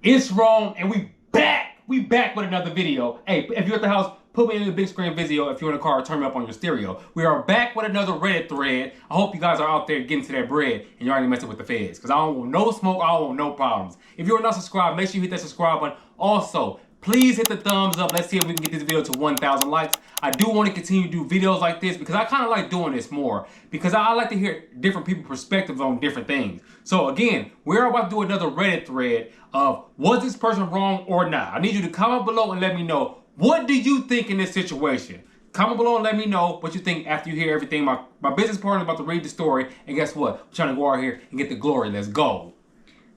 It's Rome, and we back with another video. Hey, if you're at the house, put me in the big screen video. If you're in the car, turn me up on your stereo. We are back with another Reddit thread. I hope you guys are out there getting to that bread and you're already messing with the feds, because I don't want no smoke, I don't want no problems. If you're not subscribed, make sure you hit that subscribe button. Also, please hit the thumbs up. Let's see if we can get this video to 1,000 likes. I do want to continue to do videos like this because I kind of like doing this more, because I like to hear different people's perspectives on different things. So again, we're about to do another Reddit thread of, was this person wrong or not? I need you to comment below and let me know, what do you think in this situation? Comment below and let me know what you think after you hear everything. My business partner is about to read the story, and guess what? I'm trying to go out here and get the glory. Let's go.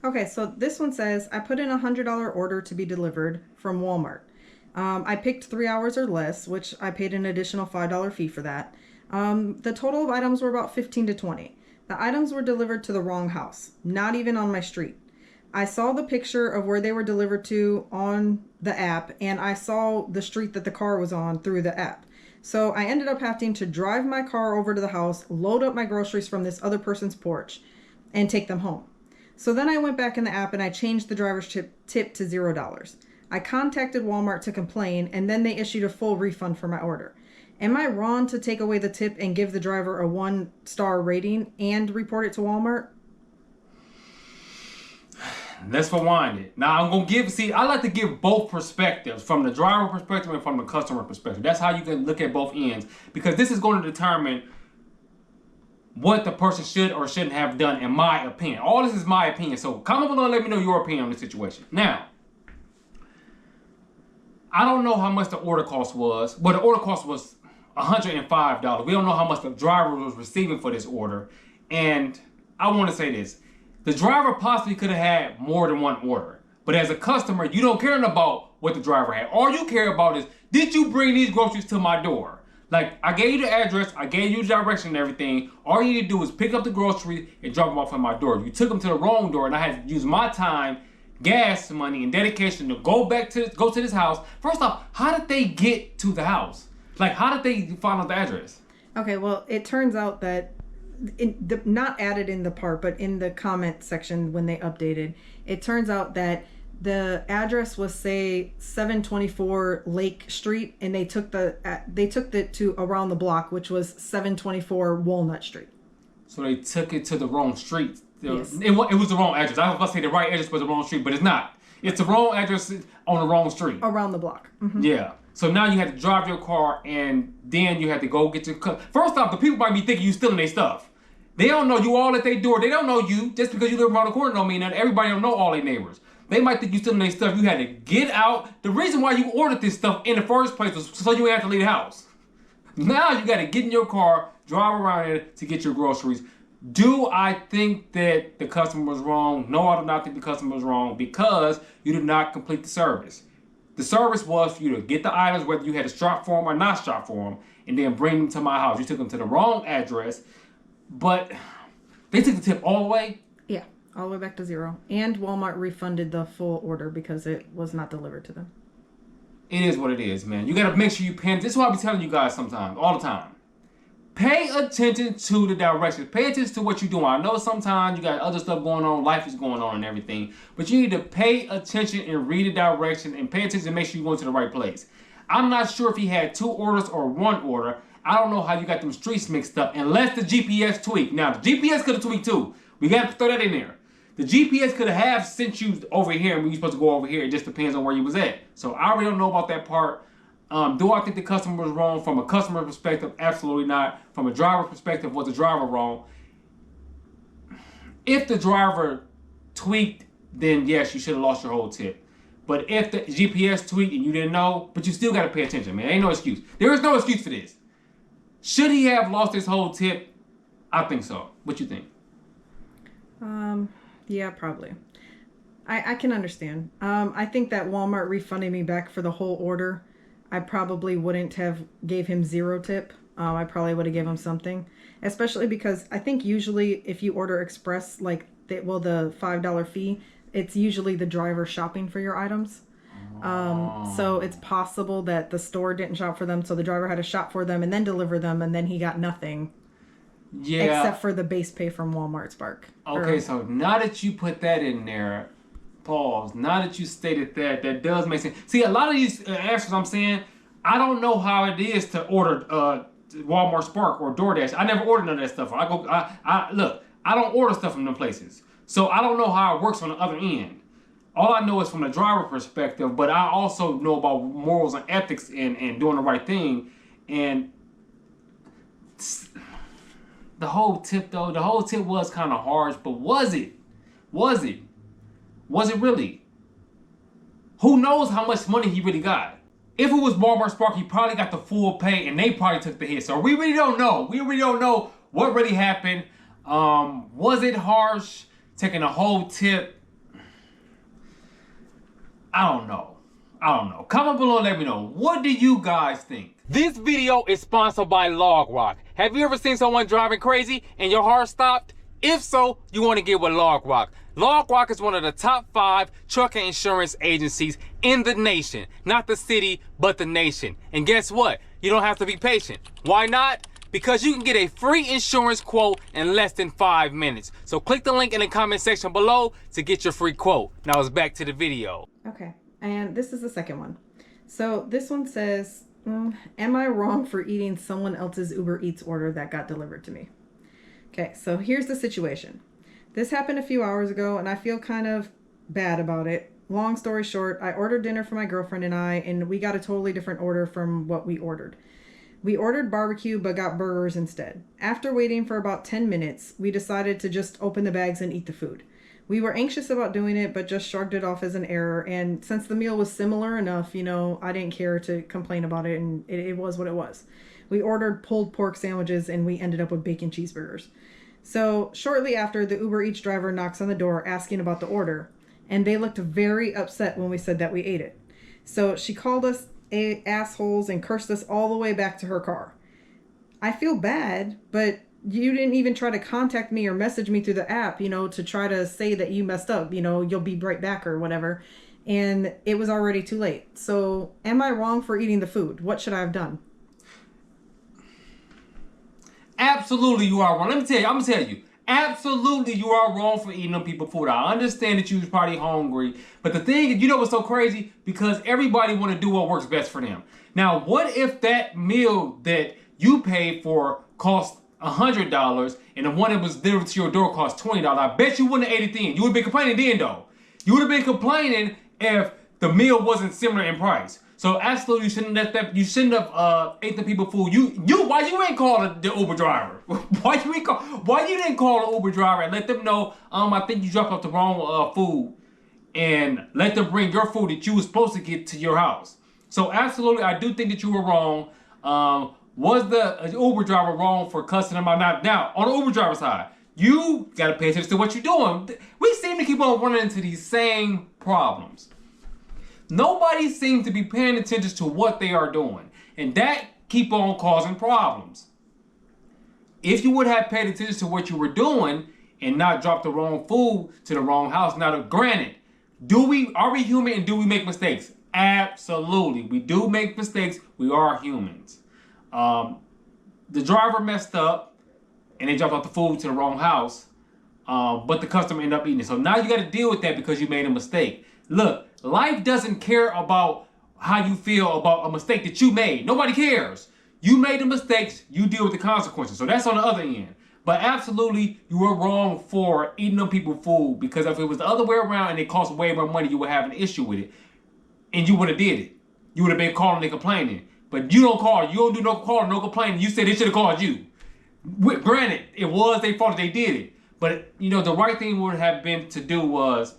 Okay, so this one says, I put in a $100 order to be delivered from Walmart. I picked 3 hours or less, which I paid an additional $5 fee for that. The total of items were about 15 to 20. The items were delivered to the wrong house, not even on my street. I saw the picture of where they were delivered to on the app, and I saw the street that the car was on through the app. So I ended up having to drive my car over to the house, load up my groceries from this other person's porch, and take them home. So then I went back in the app and I changed the driver's tip to $0. I contacted Walmart to complain, and then they issued a full refund for my order. Am I wrong to take away the tip and give the driver a 1-star rating and report it to Walmart? Let's rewind it. Now I'm gonna I like to give both perspectives, from the driver perspective and from the customer perspective. That's how you can look at both ends, because this is going to determine what the person should or shouldn't have done, in my opinion. All this is my opinion, so comment below and let me know your opinion on the situation. Now, I don't know how much the order cost was, but the order cost was $105. We don't know how much the driver was receiving for this order, and I want to say this. The driver possibly could have had more than one order, but as a customer, you don't care about what the driver had. All you care about is, did you bring these groceries to my door? Like, I gave you the address, I gave you the direction and everything. All you need to do is pick up the groceries and drop them off at my door. You took them to the wrong door, and I had to use my time, gas money, and dedication to go to this house. First off, how did they get to the house? Like, how did they find out the address? Okay, well, it turns out that not added in the part, but in the comment section when they updated, it turns out that the address was, say, 724 Lake Street, and they took it to around the block, which was 724 Walnut Street. So they took it to the wrong street. Yes. It was the wrong address. I was about to say the right address was the wrong street, but it's not. It's the wrong address on the wrong street. Around the block. Mm-hmm. Yeah. So now you had to drive your car, and then you had to go get your car. First off, the people might be thinking you stealing their stuff. They don't know you all at their door. They don't know you. Just because you live around the corner don't mean that everybody don't know all their neighbors. They might think you stealing their stuff. You had to get out. The reason why you ordered this stuff in the first place was so you wouldn't have to leave the house. Now you got to get in your car, drive around here to get your groceries. Do I think that the customer was wrong? No, I do not think the customer was wrong, because you did not complete the service. The service was for you to get the items, whether you had to shop for them or not shop for them, and then bring them to my house. You took them to the wrong address, but they took the tip all the way? Yeah, all the way back to $0. And Walmart refunded the full order because it was not delivered to them. It is what it is, man. You got to make sure you pay. This is what I be telling you guys sometimes, all the time. Pay attention to the directions. Pay attention to what you're doing. I know sometimes you got other stuff going on, life is going on and everything, but you need to pay attention and read the direction and pay attention to make sure you're going to the right place. I'm not sure if he had 2 orders or 1 order. I don't know how you got them streets mixed up, unless the GPS tweaked. Now, the GPS could have tweaked too. We got to throw that in there. The GPS could have sent you over here, and we were supposed to go over here. It just depends on where you was at. So I really don't know about that part. Do I think the customer was wrong? From a customer perspective, absolutely not. From a driver perspective, was the driver wrong? If the driver tweaked, then yes, you should have lost your whole tip. But if the GPS tweaked and you didn't know, but you still got to pay attention, man. Ain't no excuse. There is no excuse for this. Should he have lost his whole tip? I think so. What you think? Yeah, probably. I can understand. I think that Walmart refunding me back for the whole order, I probably wouldn't have gave him 0 tip. I probably would have given him something, especially because I think usually if you order express, like the $5 fee, it's usually the driver shopping for your items. So it's possible that the store didn't shop for them, so the driver had to shop for them and then deliver them, and then he got nothing. Yeah. Except for the base pay from Walmart Spark. Okay, so now that you put that in there, pause. Now that you stated that, that does make sense. See, a lot of these answers I'm saying, I don't know how it is to order Walmart Spark or DoorDash. I never order none of that stuff. Look, I don't order stuff from them places. So I don't know how it works on the other end. All I know is from the driver perspective, but I also know about morals and ethics and doing the right thing. And the whole tip though, the whole tip was kind of harsh, but was it? Was it? Was it really? Who knows how much money he really got? If it was Walmart Spark, he probably got the full pay and they probably took the hit. So we really don't know. We really don't know what really happened. Was it harsh? Taking a whole tip? I don't know. Comment below and let me know. What do you guys think? This video is sponsored by LogRock. Have you ever seen someone driving crazy and your heart stopped? If so, you want to get with LogRock. LogRock is one of the top 5 truck and insurance agencies in the nation. Not the city, but the nation. And guess what? You don't have to be patient. Why not? Because you can get a free insurance quote in less than 5 minutes. So click the link in the comment section below to get your free quote. Now it's back to the video. Okay, and this is the second one. So this one says, am I wrong for eating someone else's Uber Eats order that got delivered to me? Okay, so here's the situation. This happened a few hours ago and I feel kind of bad about it. Long story short, I ordered dinner for my girlfriend and we got a totally different order from what we ordered. We ordered barbecue but got burgers instead. After waiting for about 10 minutes, we decided to just open the bags and eat the food. We were anxious about doing it, but just shrugged it off as an error. And since the meal was similar enough, you know, I didn't care to complain about it, and it was what it was. We ordered pulled pork sandwiches and we ended up with bacon cheeseburgers. So shortly after, the Uber Eats driver knocks on the door asking about the order, and they looked very upset when we said that we ate it. So she called us assholes and cursed us all the way back to her car. I feel bad, but you didn't even try to contact me or message me through the app, you know, to try to say that you messed up, you know, you'll be right back or whatever. And it was already too late. So am I wrong for eating the food? What should I have done? Absolutely you are wrong. I'm gonna tell you. Absolutely you are wrong for eating them people's food. I understand that you was probably hungry, but the thing is, you know what's so crazy? Because everybody want to do what works best for them. Now, what if that meal that you paid for cost $100 and the one that was delivered to your door cost $20? I bet you wouldn't have ate it then. You would have been complaining then though. You would have been complaining if the meal wasn't similar in price. So absolutely you shouldn't have ate the people's food. Why you ain't call the Uber driver? Why you didn't call the Uber driver and let them know, I think you dropped off the wrong food, and let them bring your food that you was supposed to get to your house. So absolutely I do think that you were wrong. Was the Uber driver wrong for cussing them out? Now, on the Uber driver side, you got to pay attention to what you're doing. We seem to keep on running into these same problems. Nobody seems to be paying attention to what they are doing, and that keep on causing problems. If you would have paid attention to what you were doing and not dropped the wrong food to the wrong house. Now, granted, are we human and do we make mistakes? Absolutely. We do make mistakes. We are humans. The driver messed up and they dropped off the food to the wrong house, but the customer ended up eating it. So now you got to deal with that because you made a mistake. Look, life doesn't care about how you feel about a mistake that you made. Nobody cares. You made the mistakes, you deal with the consequences. So that's on the other end. But absolutely, you were wrong for eating them people's food, because if it was the other way around and it cost way more money, you would have an issue with it. And you would have did it. You would have been calling and complaining. But you don't call. You don't do no calling, no complaining. You said they should have called you. Granted, it was their fault that they did it. But, you know, the right thing would have been to do was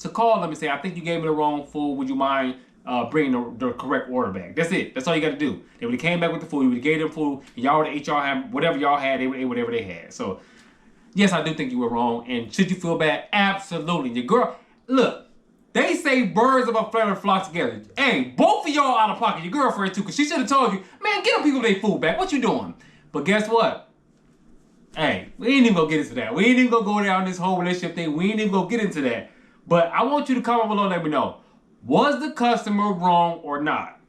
to call them and say, I think you gave me the wrong food. Would you mind bringing the correct order back? That's it. That's all you got to do. They would have came back with the food. You would have gave them food. And y'all would have ate whatever y'all had. They would ate whatever they had. So, yes, I do think you were wrong. And should you feel bad? Absolutely. Your girl, look, they say birds of a feather flock together. Hey, both of y'all out of pocket. Your girlfriend too, because she should have told you, man, get them people their food back. What you doing? But guess what? Hey, we ain't even gonna get into that. We ain't even gonna go down this whole relationship thing. We ain't even gonna get into that. But I want you to comment below and let me know, was the customer wrong or not?